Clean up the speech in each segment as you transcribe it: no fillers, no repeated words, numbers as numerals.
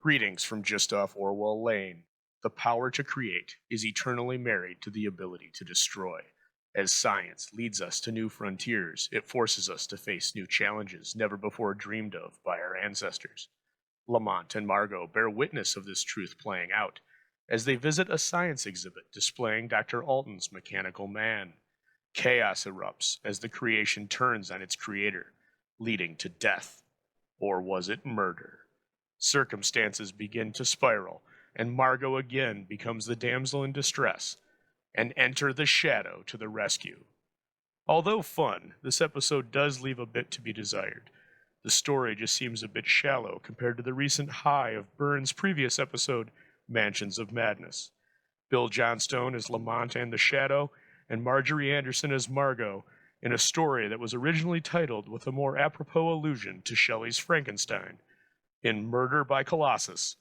Greetings from just off Orwell Lane. The power to create is eternally married to the ability to destroy. As science leads us to new frontiers, it forces us to face new challenges never before dreamed of by our ancestors. Lamont and Margot bear witness of this truth playing out as they visit a science exhibit displaying Dr. Alton's mechanical man. Chaos erupts as the creation turns on its creator, leading to death. Or was it murder? Circumstances begin to spiral, and Margot again becomes the damsel in distress, and enter the Shadow to the rescue. Although fun, this episode does leave a bit to be desired. The story just seems a bit shallow compared to the recent high of Byrne's previous episode, Mansions of Madness. Bill Johnstone as Lamont and the Shadow, and Marjorie Anderson as Margot, in a story that was originally titled with a more apropos allusion to Shelley's Frankenstein, in Murder by Colossus,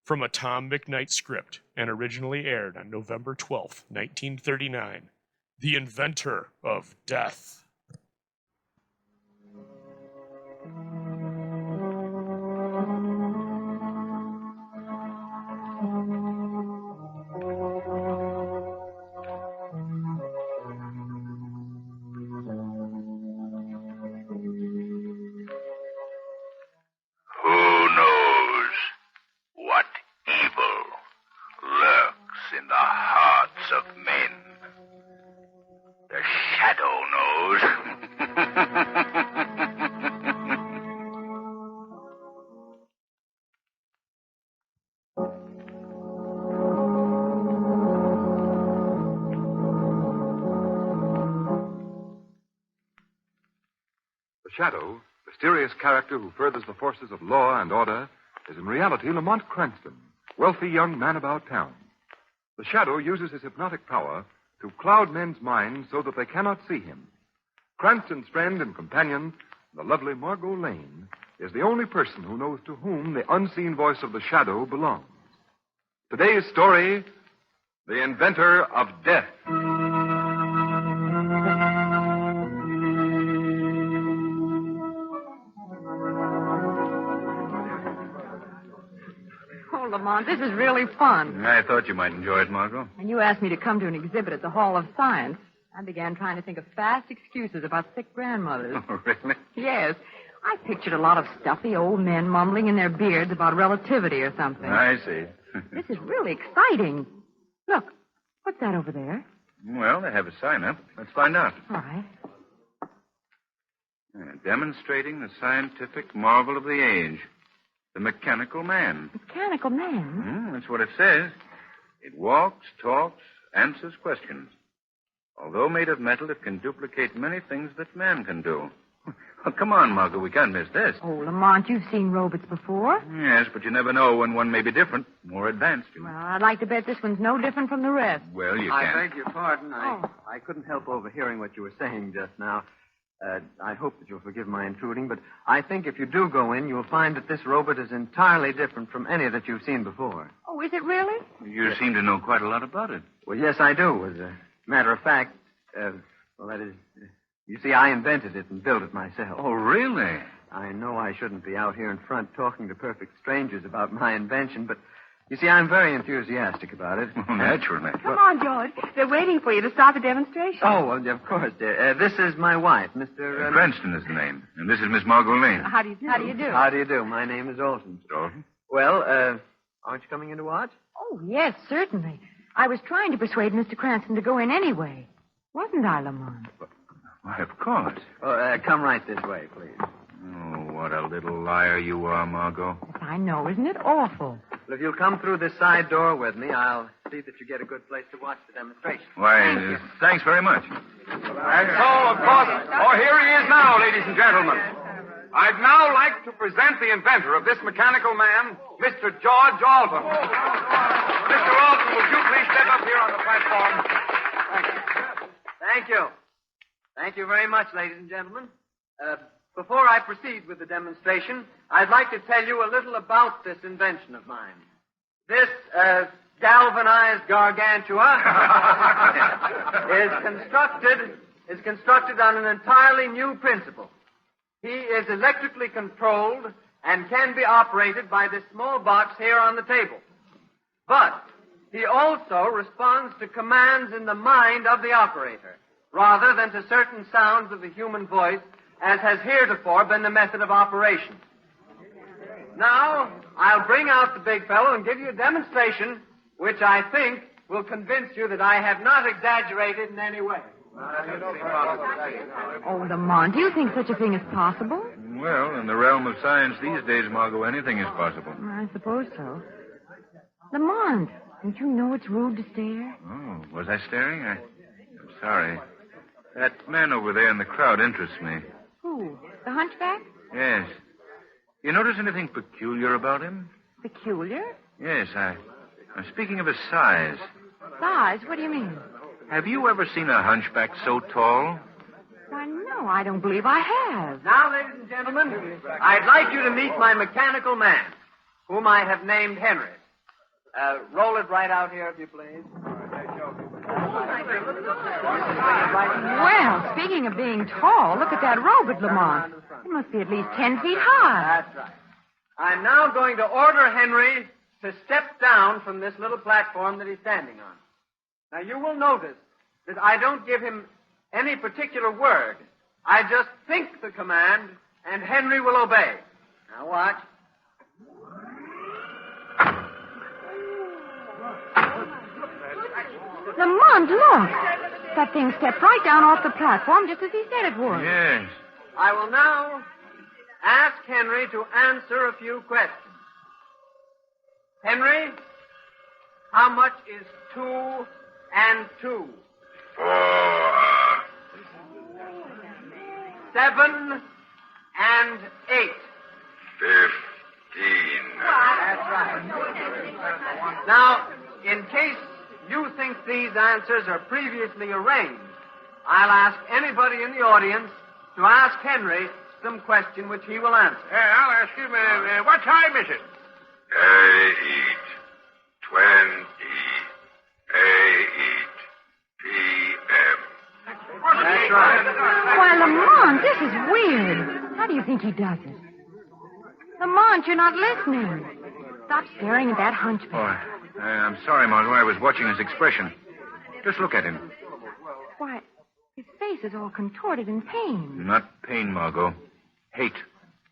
from a Tom McKnight script, and originally aired on November 12, 1939, The Inventor of Death. The Shadow, mysterious character who furthers the forces of law and order, is in reality Lamont Cranston, wealthy young man about town. The Shadow uses his hypnotic power to cloud men's minds so that they cannot see him. Cranston's friend and companion, the lovely Margot Lane, is the only person who knows to whom the unseen voice of the Shadow belongs. Today's story, The Inventor of Death. Lamont, this is really fun. I thought you might enjoy it, Margot. When you asked me to come to an exhibit at the Hall of Science, I began trying to think of fast excuses about sick grandmothers. Oh, really? Yes. I pictured a lot of stuffy old men mumbling in their beards about relativity or something. I see. This is really exciting. Look, what's that over there? Well, they have a sign up. Let's find out. All right. Demonstrating the scientific marvel of the age. The mechanical man. Mechanical man? That's what it says. It walks, talks, answers questions. Although made of metal, it can duplicate many things that man can do. Oh, come on, Margot, we can't miss this. Oh, Lamont, you've seen robots before. Yes, but you never know when one may be different, more advanced. Well, I'd like to bet this one's no different from the rest. Well, you I can't. beg your pardon. I couldn't help overhearing what you were saying just now. I hope that you'll forgive my intruding, but I think if you do go in, you'll find that this robot is entirely different from any that you've seen before. Oh, is it really? You seem to know quite a lot about it. Well, yes, I do. As a matter of fact, that is, you see, I invented it and built it myself. Oh, really? I know I shouldn't be out here in front talking to perfect strangers about my invention, but you see, I'm very enthusiastic about it. Well, naturally. Come on, George. They're waiting for you to start the demonstration. Oh, well, of course, dear. This is my wife, Mr. Cranston is the name, and this is Miss Margot Lane. How do you do? How do you do? How do you do? My name is Alton. Alton? Well, aren't you coming in to watch? Oh, yes, certainly. I was trying to persuade Mr. Cranston to go in anyway. Wasn't I, Lamont? Why, of course. Come right this way, please. Oh, what a little liar you are, Margot. Yes, I know. Isn't it awful? Well, if you'll come through this side door with me, I'll see that you get a good place to watch the demonstration. Why, thanks very much. And so, of course, here he is now, ladies and gentlemen. I'd now like to present the inventor of this mechanical man, Mr. George Alton. Mr. Alton, will you please step up here on the platform? Thank you. Thank you very much, ladies and gentlemen. Before I proceed with the demonstration, I'd like to tell you a little about this invention of mine. This galvanized gargantua is constructed on an entirely new principle. He is electrically controlled and can be operated by this small box here on the table. But he also responds to commands in the mind of the operator, rather than to certain sounds of the human voice, as has heretofore been the method of operation. Now, I'll bring out the big fellow and give you a demonstration which I think will convince you that I have not exaggerated in any way. Oh, Lamont, do you think such a thing is possible? Well, in the realm of science these days, Margot, anything is possible. I suppose so. Lamont, don't you know it's rude to stare? Oh, was I staring? I'm sorry. That man over there in the crowd interests me. Who? The hunchback? Yes. You notice anything peculiar about him? Peculiar? Yes, I'm speaking of his size. Size? What do you mean? Have you ever seen a hunchback so tall? Why, no, I don't believe I have. Now, ladies and gentlemen, I'd like you to meet my mechanical man, whom I have named Henry. Roll it right out here, if you please. Well, speaking of being tall, look at that robot, Lamont. It must be at least 10 feet high. That's right. I'm now going to order Henry to step down from this little platform that he's standing on. Now, you will notice that I don't give him any particular word. I just think the command, and Henry will obey. Now, watch. Lamont, look. That thing stepped right down off the platform just as he said it would. Yes. I will now ask Henry to answer a few questions. Henry, how much is 2 and 2? 4. 7 and 8. 15. That's right. Now, in case you think these answers are previously arranged, I'll ask anybody in the audience to ask Henry some question which he will answer. I'll ask him, what time is it? 8:20 p.m. That's right. Why, Lamont, this is weird. How do you think he does it? Lamont, you're not listening. Stop staring at that hunchback. Oh, I'm sorry, Margot. I was watching his expression. Just look at him. Why, his face is all contorted in pain. Not pain, Margot. Hate.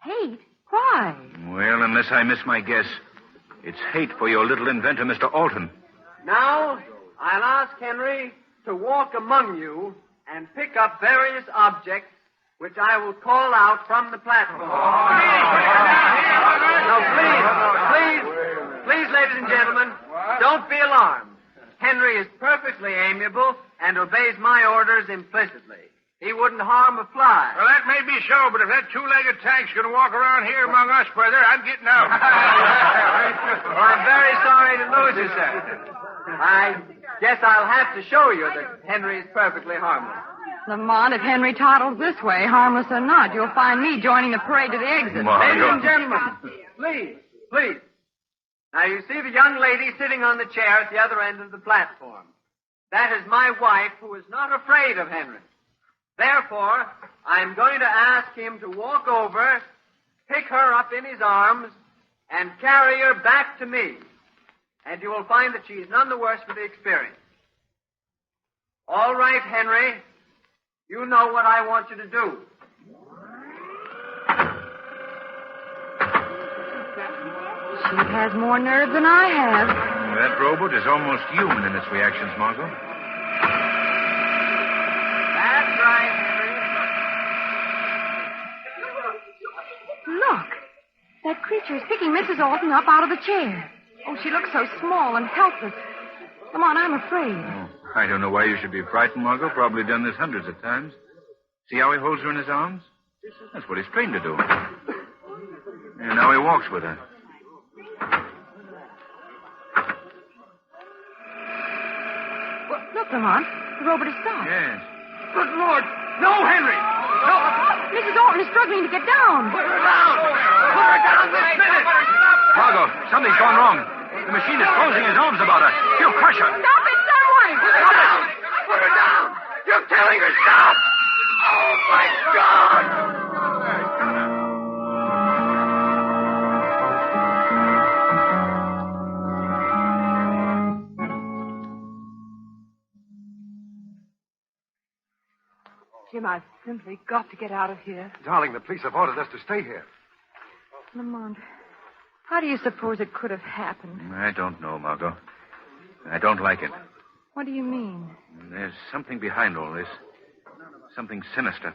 Hate? Why? Well, unless I miss my guess, it's hate for your little inventor, Mr. Alton. Now, I'll ask Henry to walk among you and pick up various objects which I will call out from the platform. Now, please, ladies and gentlemen, don't be alarmed. Henry is perfectly amiable and obeys my orders implicitly. He wouldn't harm a fly. Well, that may be so, but if that two-legged tank's going to walk around here among us, brother, I'm getting out. Well, I'm very sorry to lose you, sir. I guess I'll have to show you that Henry is perfectly harmless. Lamont, if Henry toddles this way, harmless or not, you'll find me joining the parade to the exit. Ladies and gentlemen, please. Now, you see the young lady sitting on the chair at the other end of the platform. That is my wife, who is not afraid of Henry. Therefore, I'm going to ask him to walk over, pick her up in his arms, and carry her back to me. And you will find that she is none the worse for the experience. All right, Henry. You know what I want you to do. She has more nerve than I have. That robot is almost human in its reactions, Margot. That's right, Henry. Look. That creature is picking Mrs. Alton up out of the chair. Oh, she looks so small and helpless. Come on, I'm afraid. Oh, I don't know why you should be frightened, Margot. Probably done this hundreds of times. See how he holds her in his arms? That's what he's trained to do. And now he walks with her. Well, look, Lamont. The robot has stopped. Yes. Good Lord. No, Henry. No. Mrs. Alton is struggling to get down. Put her down. Put her down this minute. Margot, something's gone wrong. The machine is closing his arms about her. He'll crush her. Stop it, someone! Put her down. Put her down. You're telling her stop. Oh, my God. Jim, I've simply got to get out of here. Darling, the police have ordered us to stay here. Lamont, how do you suppose it could have happened? I don't know, Margot. I don't like it. What do you mean? There's something behind all this. Something sinister.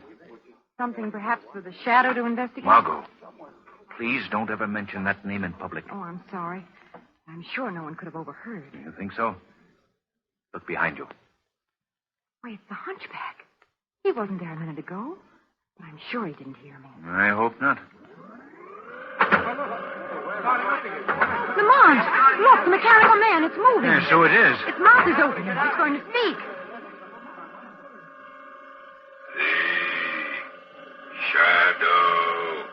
Something perhaps for the Shadow to investigate? Margot, please don't ever mention that name in public. Oh, I'm sorry. I'm sure no one could have overheard. You think so? Look behind you. Why, it's the hunchback. He wasn't there a minute ago. But I'm sure he didn't hear me. I hope not. Lamont! Look, the mechanical man. It's moving. Yeah, so it is. Its mouth is open. It's going to speak. The shadow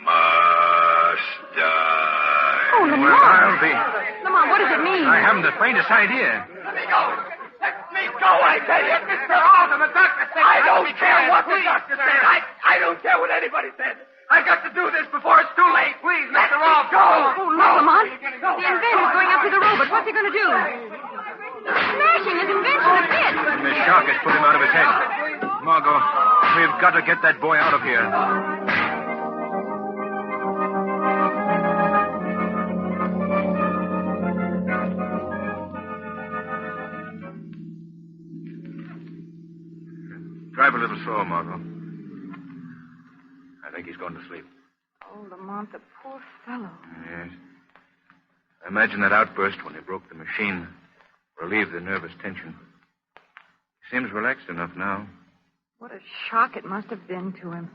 must die. Oh, Lamont! Well, I'll be. Lamont, what does it mean? I haven't the faintest idea. Let me go, I tell you. Mr. Aldous, the doctor said... I don't care what the doctor said. I don't care what anybody said. I've got to do this before it's too late. Please, Mr. Aldous. Go. Oh, look, Lamont. The inventor's going up to the robot. What's he going to do? Smashing his invention to bits. The shock has put him out of his head. Margot, we've got to get that boy out of here. Drive a little slower, Margot. I think he's going to sleep. Oh, Lamont, the poor fellow. Yes. I imagine that outburst when he broke the machine relieved the nervous tension. He seems relaxed enough now. What a shock it must have been to him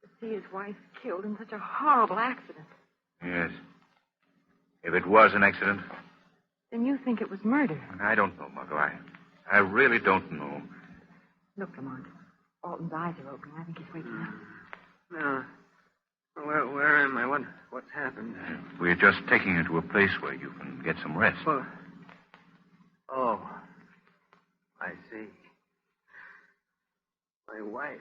to see his wife killed in such a horrible accident. Yes. If it was an accident, Then you think it was murder. I don't know, Margot. I really don't know. Look, Lamont. Alton's eyes are opening. I think he's waking up. No. Where am I? What's happened? We're just taking you to a place where you can get some rest. Well, oh, I see. My wife.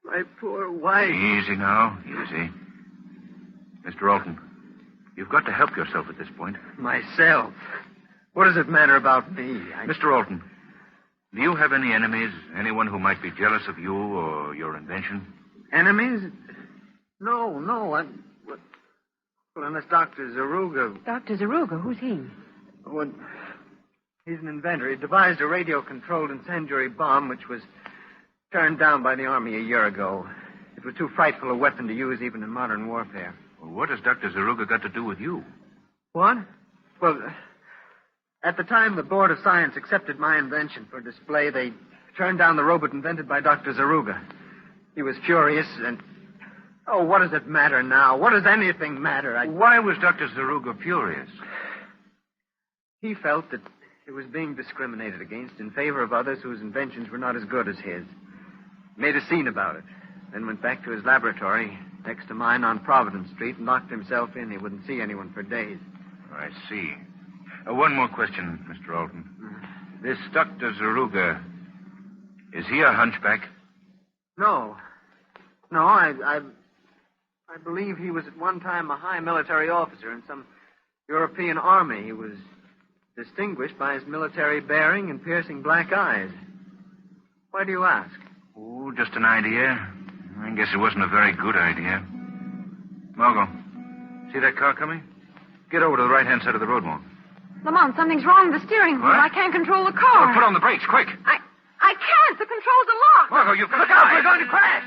My poor wife. Easy now. Easy. Mr. Alton, you've got to help yourself at this point. Myself. What does it matter about me? Mr. Alton, do you have any enemies? Anyone who might be jealous of you or your invention? Enemies? No. Well, unless Dr. Zaruga... Dr. Zaruga, who's he? Well, he's an inventor. He devised a radio-controlled incendiary bomb which was turned down by the Army a year ago. It was too frightful a weapon to use even in modern warfare. Well, what has Dr. Zaruga got to do with you? What? Well, at the time the Board of Science accepted my invention for display, they turned down the robot invented by Dr. Zaruga. He was furious and... Oh, what does it matter now? What does anything matter? Why was Dr. Zaruga furious? He felt that he was being discriminated against in favor of others whose inventions were not as good as his. Made a scene about it. Then went back to his laboratory next to mine on Providence Street and locked himself in. He wouldn't see anyone for days. I see. One more question, Mr. Alton. This Dr. Zaruga, is he a hunchback? No, I believe he was at one time a high military officer in some European army. He was distinguished by his military bearing and piercing black eyes. Why do you ask? Oh, just an idea. I guess it wasn't a very good idea. Margot, see that car coming? Get over to the right-hand side of the road, Mark. Lamont, something's wrong with the steering wheel. What? I can't control the car. Oh, put on the brakes, quick. I can't. The controls are locked. Margot, you could Look out, we're going to crash!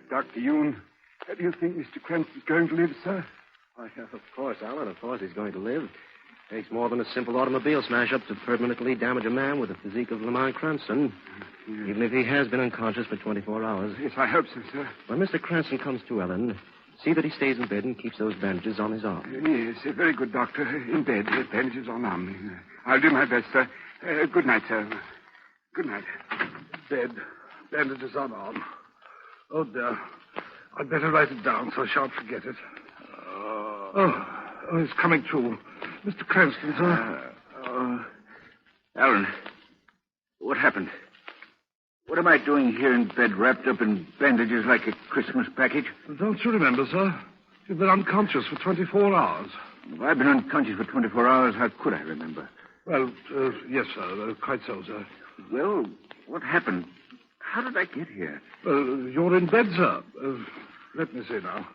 Dr. Yoon, how do you think Mr. Cranston's going to live, sir? Why, of course, Alan. Of course he's going to live. Takes more than a simple automobile smash-up to permanently damage a man with the physique of Lamont Cranston. Yes. Even if he has been unconscious for 24 hours. Yes, I hope so, sir. When Mr. Cranston comes to, Ellen, see that he stays in bed and keeps those bandages on his arm. Yes, a very good doctor. In bed, bandages on arm. I'll do my best, sir. Good night, sir. Good night. Bed, bandages on arm. Oh, dear. I'd better write it down so I shan't forget it. Oh, it's coming true. Mr. Cranston, sir. Alan, what happened? What am I doing here in bed, wrapped up in bandages like a Christmas package? Don't you remember, sir? You've been unconscious for 24 hours. If I've been unconscious for 24 hours, how could I remember? Well, yes, sir. Quite so, sir. Well, what happened? How did I get here? You're in bed, sir. Let me see now.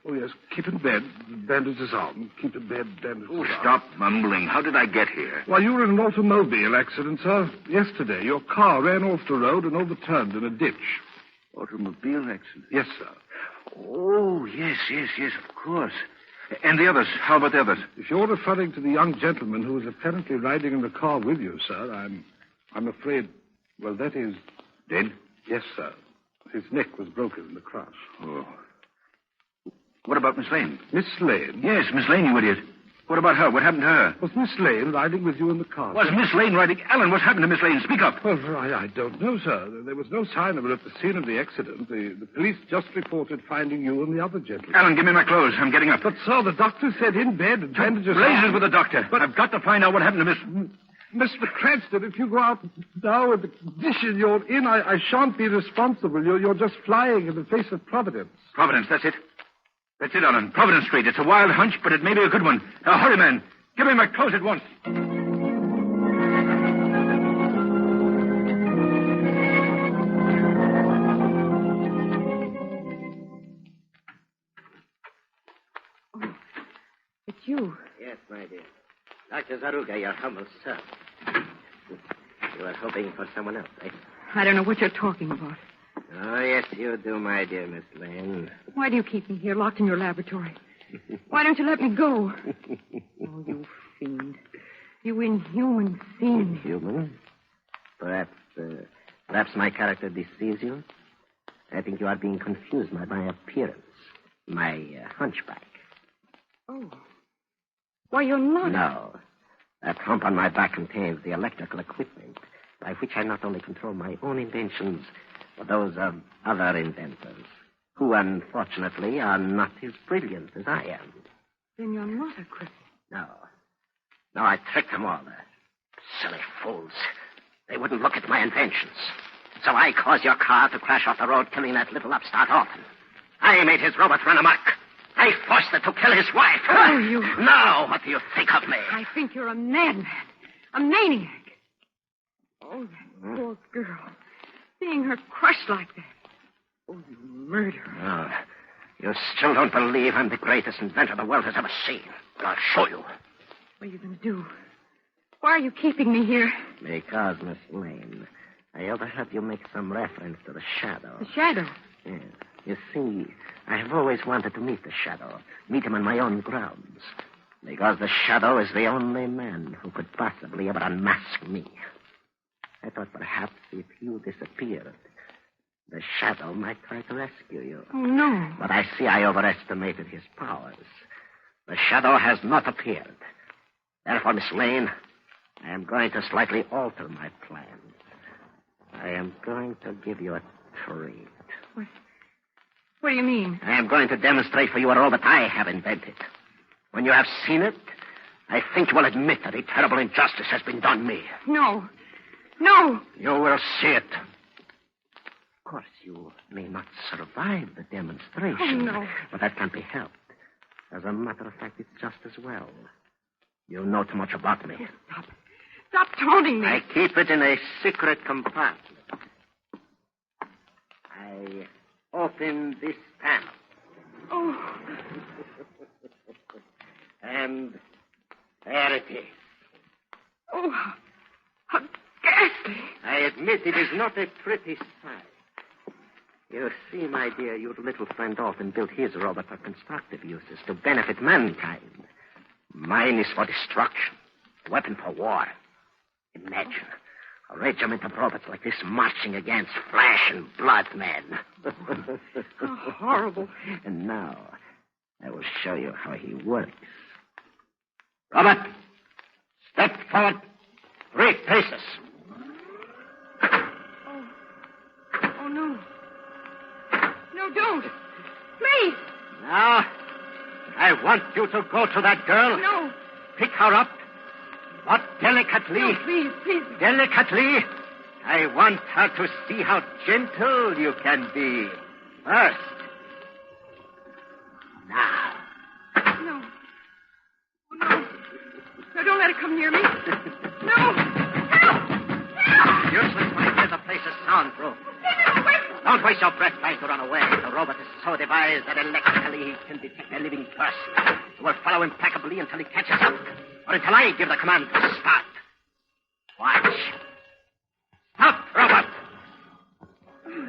Oh, yes. Keep in bed. Bandages on. Keep in bed. Bandages on. Stop mumbling. How did I get here? Why, you were in an automobile accident, sir. Yesterday, your car ran off the road and overturned in a ditch. Automobile accident? Yes, sir. Oh, yes, of course. And the others? How about the others? If you're referring to the young gentleman who was apparently riding in the car with you, sir, I'm afraid, well, that is... Dead? Yes, sir. His neck was broken in the crash. Oh. What about Miss Lane? Miss Lane? Yes, Miss Lane, you idiot. What about her? What happened to her? Was Miss Lane riding with you in the car? Was Miss Lane riding... Alan, what happened to Miss Lane? Speak up. Well, I don't know, sir. There was no sign of her at the scene of the accident. The police just reported finding you and the other gentleman. Alan, give me my clothes. I'm getting up. But, sir, the doctor said in bed and bandages... Blazes with the doctor. But I've got to find out what happened to Miss... Mr. Cranston, if you go out now with the condition you're in, I shan't be responsible. You're just flying in the face of Providence. Providence, that's it. That's it, Alan. Providence Street. It's a wild hunch, but it may be a good one. Now, hurry, man. Give me my clothes at once. Oh, it's you. Yes, my dear. Dr. Zaruga, your humble servant. You were hoping for someone else, eh? I don't know what you're talking about. Oh, yes, you do, my dear Miss Lane. Why do you keep me here, locked in your laboratory? Why don't you let me go? Oh, you fiend. You inhuman fiend. Inhuman? Perhaps my character deceives you? I think you are being confused by my appearance. My hunchback. Oh. Why, you're not. No. That hump on my back contains the electrical equipment by which I not only control my own inventions, but those of other inventors, who, unfortunately, are not as brilliant as I am. Then you're not a cripple. No. No, I tricked them all. Silly fools. They wouldn't look at my inventions. So I caused your car to crash off the road, killing that little upstart orphan. I made his robot run amok. I forced it to kill his wife. Oh, you... Now, what do you think of me? I think you're a madman. A maniac. Oh, that poor girl. Seeing her crushed like that. Oh, you murderer. Oh, you still don't believe I'm the greatest inventor the world has ever seen. Well, I'll show you. What are you going to do? Why are you keeping me here? Because, Miss Lane, I overheard you make some reference to the Shadow. The Shadow? Yes. You see, I have always wanted to meet the Shadow. Meet him on my own grounds. Because the Shadow is the only man who could possibly ever unmask me. I thought perhaps if you disappeared, the Shadow might try to rescue you. Oh, no. But I see I overestimated his powers. The Shadow has not appeared. Therefore, Miss Lane, I am going to slightly alter my plans. I am going to give you a treat. What do you mean? I am going to demonstrate for you a robot I have invented. When you have seen it, I think you will admit that a terrible injustice has been done me. No. No. You will see it. Of course, you may not survive the demonstration. Oh, no. But that can't be helped. As a matter of fact, it's just as well. You know too much about me. Oh, stop. Stop taunting me. I keep it in a secret compartment. I open this panel. Oh. And there it is. Oh, how ghastly. I admit it is not a pretty sight. You see, my dear, your little friend Alton built his robot for constructive uses to benefit mankind. Mine is for destruction, a weapon for war. Imagine a regiment of robots like this marching against flesh and blood men. How horrible. And now, I will show you how he works. Robot, step forward 3 paces. Oh, no. No, don't. Please. Now, I want you to go to that girl. No. Pick her up. Not delicately. No, please. Delicately. I want her to see how gentle you can be. First. Now. No. Oh, no. No, don't let it come near me. No. Help! Useless, my dear. The place is soundproof. Don't waste your breath trying to run away. The robot is so devised that electrically he can detect a living person. He will follow impeccably until he catches up, or until I give the command to start. Watch. Stop, robot.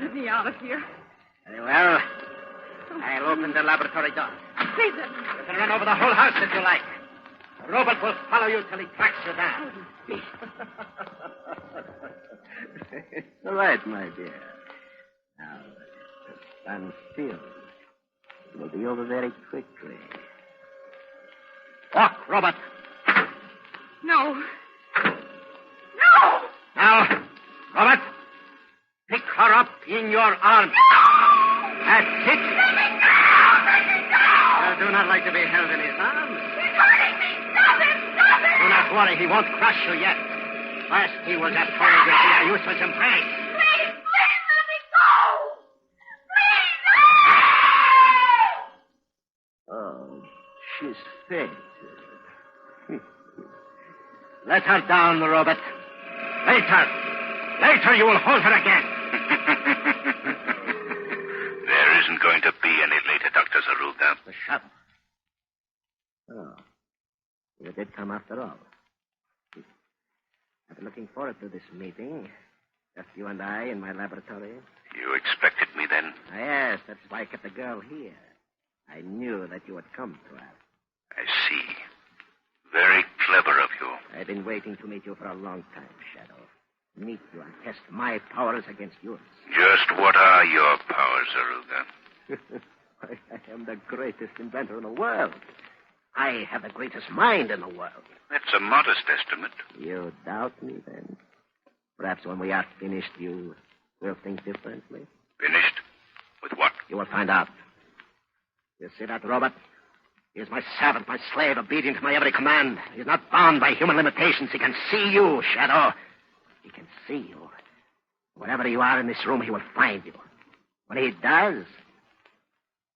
Let me out of here. Very well. I'll open the laboratory door. Please, let me. You can run over the whole house if you like. The robot will follow you till he tracks you down. It's all right, my dear. Now, stand still. We'll be over very quickly. Walk, robot. No. No! Now, robot, pick her up in your arms. That's it. Let me go! You do not like to be held in his arms. He's hurting me! Stop it! Do not worry, he won't crush you yet. First, he will just hold you to a useless embrace. Please, let me go! Please, no! Oh, she's fainted. Let her down, robot. Later you will hold her again. There isn't going to be any later, Dr. Zaruga. The shuttle. Oh. You did come after all. I've been looking forward to this meeting. Just you and I in my laboratory. You expected me then? Yes, that's why I kept the girl here. I knew that you would come to us. I see. Very clever of you. I've been waiting to meet you for a long time, Shadow. Meet you and test my powers against yours. Just what are your powers, Zaruga? I am the greatest inventor in the world. I have the greatest mind in the world. That's a modest estimate. You doubt me, then? Perhaps when we are finished, you will think differently. Finished? With what? You will find out. You see that robot? He is my servant, my slave, obedient to my every command. He is not bound by human limitations. He can see you, Shadow. He can see you. Wherever you are in this room, he will find you. When he does,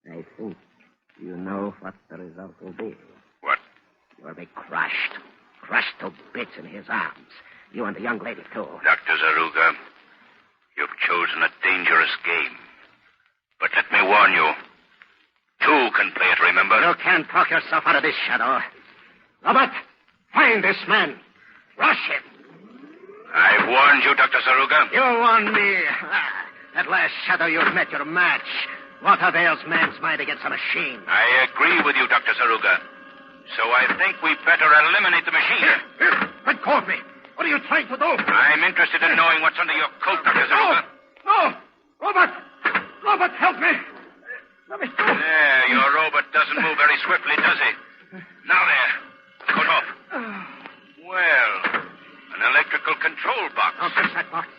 I think you know what the result will be. What? You will be crushed. Crushed to bits in his arms. You and the young lady, too. Dr. Zaruga, you've chosen a dangerous game. But let me warn you. Two can play it, remember? You can't talk yourself out of this, Shadow. Robert, find this man. Rush him. I've warned you, Dr. Zaruga. You warned me. At last, Shadow, you've met your match. What avails man's mind against a machine? I agree with you, Dr. Zaruga. So I think we better eliminate the machine. Here. Let go of me. What are you trying to do? I'm interested in knowing what's under your coat, Dr. Zaruga. No! Robert! Robert, help me! Let me go. There, your robot doesn't move very swiftly, does he? Now there. Coat off. Well, an electrical control box. Don't touch that box.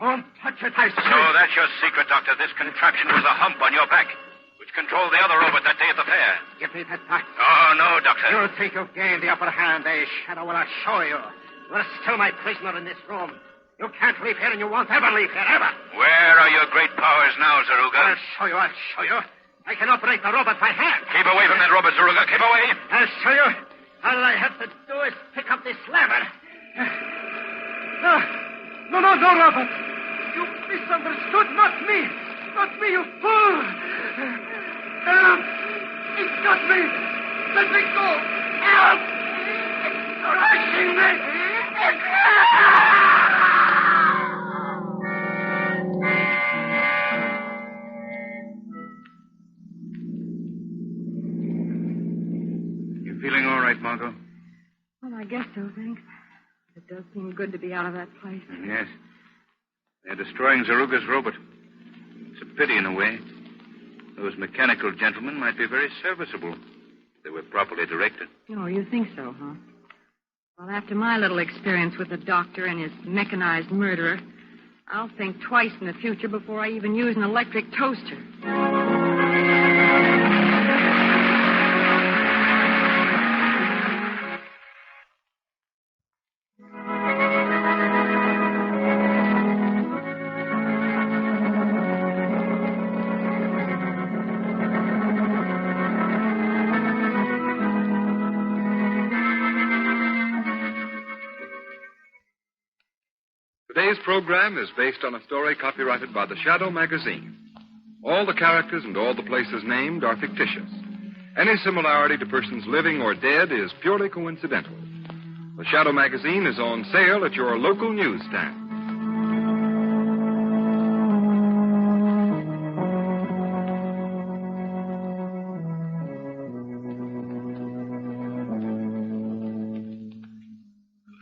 Don't touch it, I say. So that's your secret, Doctor. This contraption was a hump on your back, which controlled the other robot that day at the fair. Give me that box. Oh, no, Doctor. You think you've gained the upper hand, eh, Shadow? Well, I'll show you. You're still my prisoner in this room. You can't leave here, and you won't ever leave here, ever. Where are your great powers now, Zaruga? I'll show you. I can operate the robot by hand. Keep away from that robot, Zaruga. Keep away. I'll show you. All I have to do is pick up this lever. No, Robert. You misunderstood. Not me. Not me, you fool. Help. It's not me. Let me go. Help. It's crushing me. You feeling all right, Margot? Well, I guess so, thanks. It does seem good to be out of that place. Yes. They're destroying Zaruga's robot. It's a pity in a way. Those mechanical gentlemen might be very serviceable if they were properly directed. Oh, you think so, huh? Well, after my little experience with the doctor and his mechanized murderer, I'll think twice in the future before I even use an electric toaster. Today's program is based on a story copyrighted by the Shadow magazine. All the characters and all the places named are fictitious. Any similarity to persons living or dead is purely coincidental. The Shadow magazine is on sale at your local newsstand.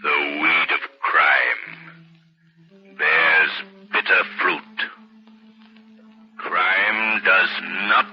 The weed of crime bears bitter fruit. Crime does not